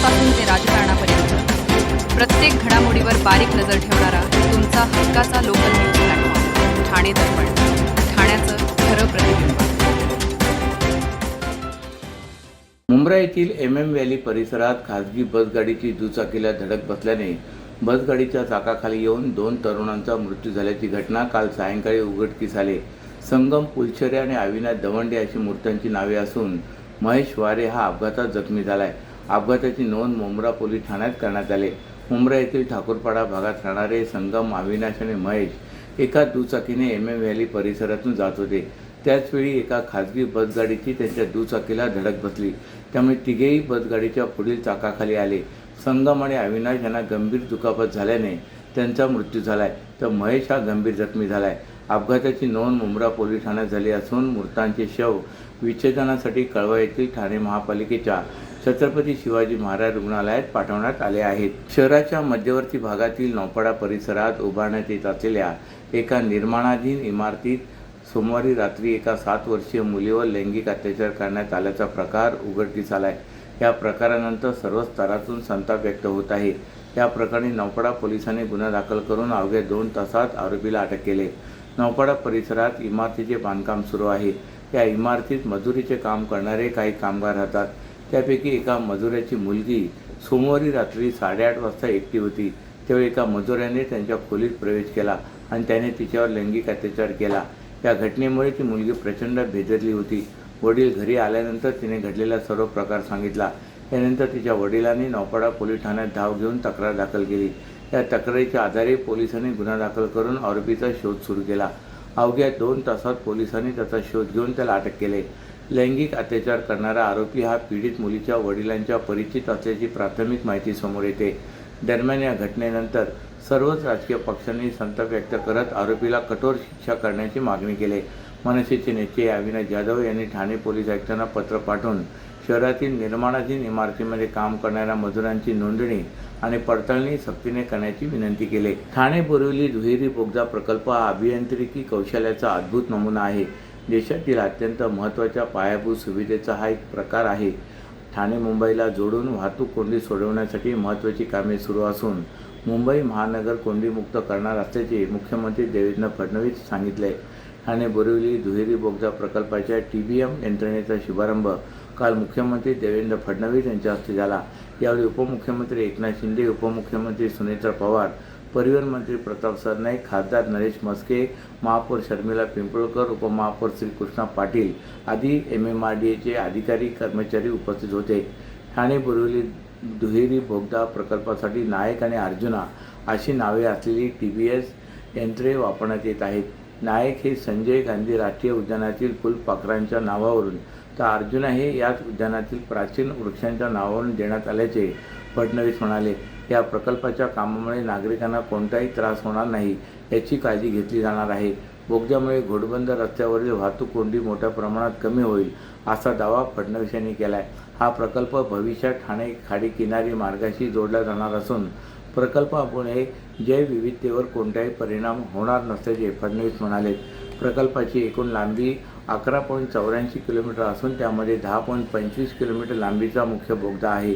राजकारणापासून ते राजकारणापर्यंत प्रत्येक घडामोडीवर बारीक नजर ठेवणारा तुमचा हक्काचा लोकल न्यूज प्लॅटफॉर्म ठाणे दर्पण, ठाण्याचं खरं प्रतिबिंब. मुंब्रा येथील MM व्हॅली परिसरात खासगी बसगाडीची दुचाकीला धडक बसल्याने बसगाडीच्या चाकाखाली येऊन 2 तरुणांचा मृत्यू झाल्याची घटना काल सायंकाळी उघडकीस आली. संगम पुलशरे आणि अविनाश दवंडे अशी मृतांची नावे असून महेश वारे हा अपघातात जखमी झालाय. अपघाताची नोंद मुंब्रा पोलीस ठाण्यात करण्यात आली. मुंब्रा येथील ठाकूरपाडा भागात राहणारे संगम, अविनाश आणि महेश एका दुचाकीने MM व्हॅली परिसरातून जात होते. त्याचवेळी एका खासगी बसगाडीची त्यांच्या दुचाकीला धडक बसली. त्यामुळे तिघेही बसगाडीच्या पुढील चाकाखाली आले. संगम आणि अविनाश यांना गंभीर दुखापत झाल्याने त्यांचा मृत्यू झालाय, तर महेश हा गंभीर जखमी झालाय. अपघाताची नोंद मुंब्रा पोलीस ठाण्यात झाली असून मृतांचे शव विच्छेदनासाठी कळवा येथील ठाणे महापालिकेच्या छत्रपती शिवाजी महाराज रुग्णालयात पाठवण्यात आले आहेत. शहराच्या मध्यवर्ती भागातील नौपाडा परिसरात उभारण्यात येत असलेल्या एका निर्माणाधीन इमारतीत सोमवारी रात्री एका 7 वर्षीय मुलीवर लैंगिक अत्याचार करण्यात आल्याचा प्रकार उघडकीस आलाय. या प्रकारानंतर सर्व स्तरातून संताप व्यक्त होत आहे. या प्रकरणी नौपाडा पोलिसांनी गुन्हा दाखल करून अवघ्या 2 तासात आरोपीला अटक केले. नौपाडा परिसरात इमारतीचे बांधकाम सुरू आहे. या इमारतीत मजुरीचे काम करणारे काही कामगार राहतात. त्यापैकी एका मजुराची मुलगी सोमवारी रात्री 8:30 वाजता एकटी होती. त्यावेळी एका मजुराने त्यांच्या खोलीत प्रवेश केला आणि त्याने तिच्यावर लैंगिक अत्याचार केला. या घटनेमुळे ती मुलगी प्रचंड भेदरली होती. वडील घरी आल्यानंतर तिने घडलेला सर्व प्रकार सांगितला. यानंतर तिच्या वडिलांनी नौपाडा पोलीस ठाण्यात धाव घेऊन तक्रार दाखल केली. या तक्रारीच्या आधारे पोलिसांनी गुन्हा दाखल करून आरोपीचा शोध सुरू केला. अवघ्या 2 तासात पोलिसांनी त्याचा शोध घेऊन त्याला अटक केले. लैंगिक अत्याचार करणारा आरोपी हा पीडित मुलीच्या वडिलांच्या परिचित असल्याची प्राथमिक माहिती समोर येते. दरम्यान या घटनेनंतर सर्वच राजकीय पक्षांनी संताप व्यक्त करत आरोपीला कठोर शिक्षा करण्याची मागणी केली. मनसेचे नेते अविनाश जाधव यांनी ठाणे पोलीस आयुक्तांना पत्र पाठवून शहरातील निर्माणाधीन इमारतीमध्ये काम करणाऱ्या मजुरांची नोंदणी आणि पडताळणी सक्तीने करण्याची विनंती केली. ठाणे बोरिवली दुहेरी बोगदा प्रकल्प हा अभियांत्रिकी कौशल्याचा अद्भुत नमुना आहे. देशातील अत्यंत महत्त्वाच्या पायाभूत सुविधेचा हा एक प्रकार आहे. ठाणे मुंबईला जोडून वाहतूक कोंडी सोडवण्यासाठी महत्त्वाची कामे सुरू असून मुंबई महानगर कोंडीमुक्त करणार असल्याचे मुख्यमंत्री देवेंद्र फडणवीस सांगितले. ठाणे बोरिवली दुहेरी बोगदा प्रकल्पाच्या TBM यंत्रणेचा शुभारंभ काल मुख्यमंत्री देवेंद्र फडणवीस यांच्या हस्ते झाला. यावेळी उपमुख्यमंत्री एकनाथ शिंदे, उपमुख्यमंत्री सुनेत्रा पवार, परिवहन मंत्री प्रताप सरनाईक, खासदार नरेश म्हस्के, महापौर शर्मिला पिंपळकर, उपमहापौर श्रीकृष्णा पाटील आदी MMRDAचे अधिकारी कर्मचारी उपस्थित होते. ठाणे बोरिवली दुहेरी बोगदा प्रकल्पासाठी नायक आणि अर्जुना अशी नावे असलेली TBS यंत्रे वापरण्यात येत आहेत. नायक हे संजय गांधी राष्ट्रीय उद्यानातील फुलपाखरांच्या नावावरून, तर अर्जुना हे याच उद्यानातील प्राचीन वृक्षांच्या नावावरून देण्यात आल्याचे फडणवीस म्हणाले. या प्रकल्पाच्या कामामुळे नागरिकांना कोणताही त्रास होणार नाही याची काळजी घेतली जाणार आहे. बोगद्यामुळे घोडबंदर रस्त्यावरील वाहतूक कोंडी मोठ्या प्रमाणात कमी होईल असा दावा फडणवीस यांनी केला. हा प्रकल्प भविष्यात ठाणे खाडी किनारी मार्गाशी जोडला जाणार असून प्रकल्पामुळे जैवविविधतेवर कोणताही परिणाम होणार नसल्याचे फडणवीस म्हणाले. प्रकल्पाची एकूण लांबी 11.84 किलोमीटर असून त्यामध्ये 10.25 किलोमीटर लांबीचा मुख्य बोगदा आहे.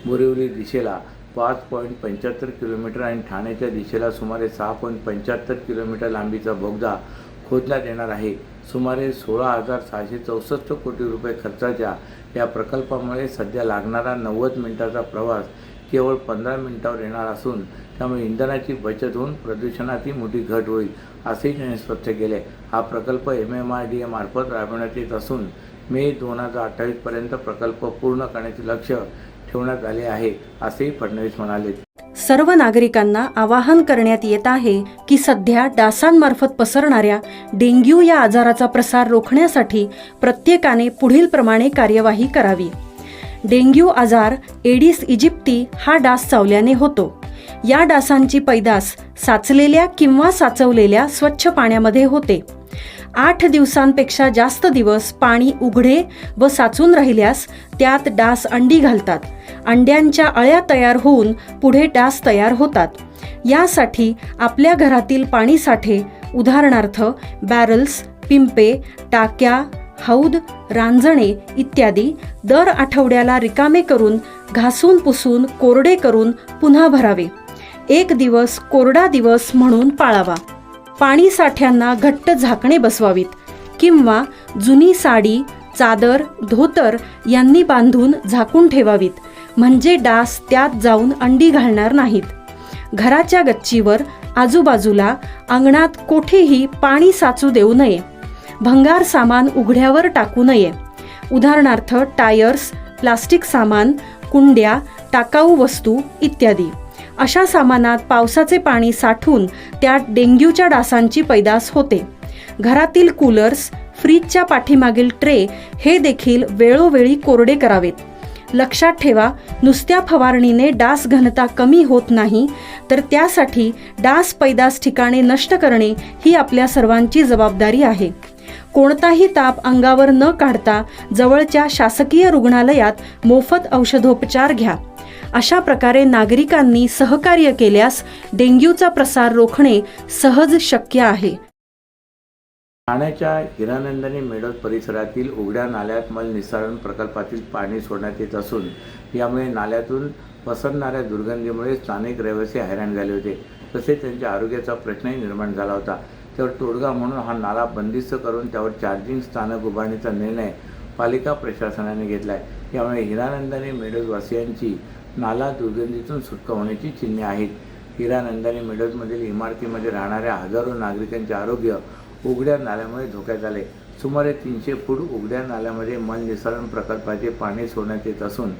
बोरिवली दिशेला 5.75 किलोमीटर आणि ठाण्याच्या दिशेला सुमारे 6.75 किलोमीटर लांबीचा बोगदा खोदण्यात येणार आहे. सुमारे 16,664 कोटी रुपये खर्चाच्या या प्रकल्पामुळे सध्या लागणारा 90 मिनिटाचा प्रवास केवळ 15 मिनिटांवर येणार असून त्यामुळे इंधनाची बचत होऊन प्रदूषणातही मोठी घट होईल असेही त्यांनी स्पष्ट केले. हा प्रकल्प MMRDA मार्फत राबवण्यात येत असून मे 2028 पर्यंत प्रकल्प पूर्ण करण्याचे लक्ष्य ठेवण्यात आले आहे असेही फडणवीस म्हणाले. सर्व नागरिकांना आवाहन करण्यात येत आहे की सध्या डासांमार्फत पसरणाऱ्या डेंग्यू या आजाराचा प्रसार रोखण्यासाठी प्रत्येकाने पुढील प्रमाणे कार्यवाही करावी. डेंग्यू आजार एडिस इजिप्ती हा डास चावल्याने होतो. या डासांची पैदास साचलेल्या किंवा साचवलेल्या स्वच्छ पाण्यामध्ये होते. 8 दिवसांपेक्षा जास्त दिवस पाणी उघडे व साचून राहिल्यास त्यात डास अंडी घालतात. अंड्यांच्या अळ्या तयार होऊन पुढे डास तयार होतात. यासाठी आपल्या घरातील पाणीसाठे उदाहरणार्थ बॅरल्स, पिंपे, टाक्या, हौद, रांजणे इत्यादी दर आठवड्याला रिकामे करून घासून पुसून कोरडे करून पुन्हा भरावे. एक दिवस कोरडा दिवस म्हणून पाळावा. पाणी साठ्यांना घट्ट झाकणे बसवावीत किंवा जुनी साडी, चादर, धोतर यांनी बांधून झाकून ठेवावीत, म्हणजे डास त्यात जाऊन अंडी घालणार नाहीत. घराच्या गच्चीवर, आजूबाजूला, अंगणात कोठेही पाणी साचू देऊ नये. भंगार सामान उघड्यावर टाकू नये. उदाहरणार्थ टायर्स, प्लास्टिक सामान, कुंड्या, टाकाऊ वस्तू इत्यादी. अशा सामानात पावसाचे पाणी साठून त्यात डेंग्यूच्या डासांची पैदास होते. घरातील कूलर्स, फ्रीजच्या पाठीमागील ट्रे हे देखील वेळोवेळी कोरडे करावेत. लक्षात ठेवा, नुसत्या फवारणीने डास घनता कमी होत नाही, तर त्यासाठी डास पैदास ठिकाणे नष्ट करणे ही आपल्या सर्वांची जबाबदारी आहे. कोणताही ताप अंगावर न काढता जवळच्या शासकीय रुग्णालयात मोफत औषधोपचार घ्या. अशा प्रकारे नागरिकांनी सहकार्य केल्यास डेंग्यूचा प्रसार रोखणे सहज शक्य आहे. ठाण्याच्या हिरानंदानी मेढोत परिसरातील उघड्या नाल्यात मल निस्सारण प्रकल्पातील पाणी सोडण्यात येत असून यामुळे नाल्यातून पसरणाऱ्या दुर्गंधीमुळे स्थानिक रहिवासी हैराण झाले होते. तसेच त्यांच्या आरोग्याचा प्रश्नही निर्माण झाला होता. त्यावर तोडगा म्हणून हा नाला बंदिस्त करून त्यावर चार्जिंग स्थानक उभारण्याचा निर्णय पालिका प्रशासनाने घेतला आहे. यामुळे हिरानंदानी मेढोतवासियांची नाला दुर्गंधीतून सुटका होण्याची चिन्हे आहेत. हिरानंदानी मेढोतमधील इमारतीमध्ये राहणाऱ्या हजारो नागरिकांचे आरोग्य उघड्या नाल्यामुळे धोक्यात आले. सुमारे 300 फूट उघड्या नाल्यामध्ये मल निस्सारण प्रकल्पाचे पाणी सोडण्यात येत असून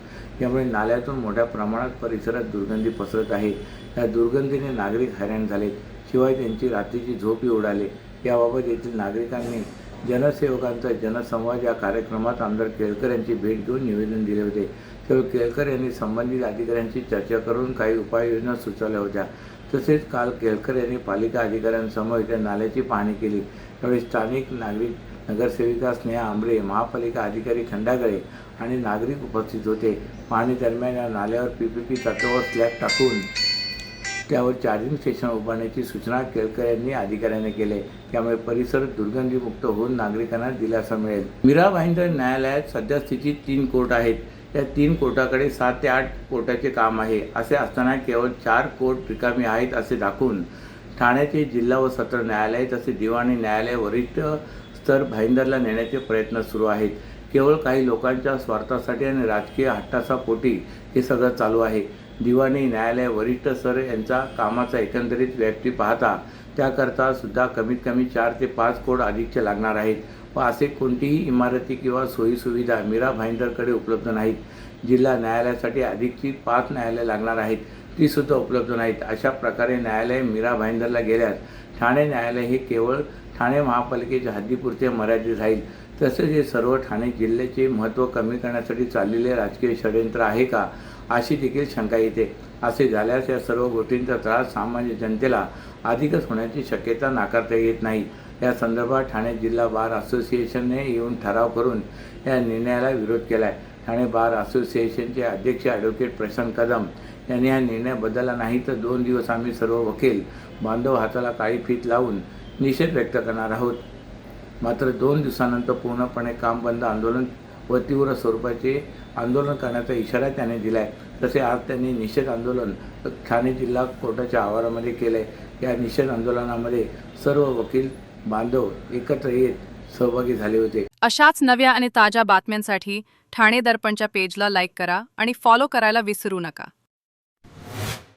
यामुळे नाल्यातून मोठ्या प्रमाणात परिसरात दुर्गंधी पसरत आहे. या दुर्गंधीने नागरिक हैराण झाले, शिवाय त्यांची रात्रीची झोपही उडाली. याबाबत येथील नागरिकांनी जनसेवकांचा जनसंवाद या कार्यक्रमात आमदार केळकर यांची भेट घेऊन निवेदन दिले होते. त्यावेळी केळकर यांनी संबंधित अधिकाऱ्यांशी चर्चा करून काही उपाययोजना सुचवल्या होत्या. तसेच काल केळकर यांनी पालिका अधिकाऱ्यांसमोर त्या नाल्याची पाहणी केली. त्यावेळी स्थानिक नागरिक, नगरसेविका स्नेहा आंबरे, महापालिका अधिकारी खंडागळे आणि नागरिक उपस्थित होते. पाहणी दरम्यान या नाल्यावर PPP तत्वावर स्लॅब टाकून त्यावर चार्जिंग स्टेशन उभारण्याची सूचना केळकर यांनी अधिकाऱ्यांनी केली. त्यामुळे परिसर दुर्गंधीमुक्त होऊन नागरिकांना दिलासा मिळेल. मीरा भाईंदर न्यायालयात सध्या स्थितीत 3 कोर्ट आहेत. या 3 कोर्टाकडे 7 ते 8 कोर्टाचे काम आहे. असे असताना केवळ 4 कोर्ट रिकामी आहेत असे दाखवून ठाण्याचे जिल्हा व सत्र न्यायालय तसे दिवाणी न्यायालय वरिष्ठ स्तर भाईंदरला नेण्याचे प्रयत्न सुरू आहेत. केवळ काही लोकांच्या स्वार्थासाठी आणि राजकीय हट्टासापोटी हे सगळं चालू आहे. दिवाणी न्यायालय वरिष्ठ स्तर यांचा कामाचा एकंदरीत व्याप्ती पाहता त्याकरता सुद्धा कमीत कमी 4 ते 5 कोर्ट अधिकचे लागणार आहेत व असे कोणतीही इमारती किंवा सोयीसुविधा मीरा भाईंदरकडे उपलब्ध नाहीत. जिल्हा न्यायालयासाठी अधिकची 5 न्यायालय लागणार आहेत, ती सुद्धा उपलब्ध नाहीत. अशा प्रकारे न्यायालय मीरा भाईंदरला गेल्यास ठाणे न्यायालय हे केवळ ठाणे महापालिकेच्या हद्दीपुरते मर्यादित राहील. तसेच हे सर्व ठाणे जिल्ह्याचे महत्त्व कमी करण्यासाठी चाललेले राजकीय षडयंत्र आहे का, अशी देखील शंका येते. असे झाल्यास या सर्व गोष्टींचा त्रास सामान्य जनतेला अधिकच होण्याची शक्यता नाकारता येत नाही. या संदर्भात ठाणे जिल्हा बार असोसिएशनने येऊन ठराव करून या निर्णयाला विरोध केला आहे. ठाणे बार असोसिएशनचे अध्यक्ष ॲडव्होकेट प्रशांत कदम यांनी हा निर्णय बदलला नाही तर 2 दिवस आम्ही सर्व वकील बांधव हाताला काळी फीत लावून निषेध व्यक्त करणार आहोत. मात्र 2 दिवसानंतर पूर्णपणे काम बंद आंदोलन व तीव्र स्वरूपाचे आंदोलन करण्याचा इशारा त्याने दिला आहे. तसे आज त्यांनी निषेध आंदोलन ठाणे जिल्हा कोर्टाच्या आवारामध्ये केलं आहे. या निषेध आंदोलनामध्ये सर्व वकील बांधव एकत्र येत सहभागी झाले होते. अशाच नव्या आणि ताज्या बातम्यांसाठी ठाणे दर्पणच्या पेजला लाईक करा आणि फॉलो करायला विसरू नका.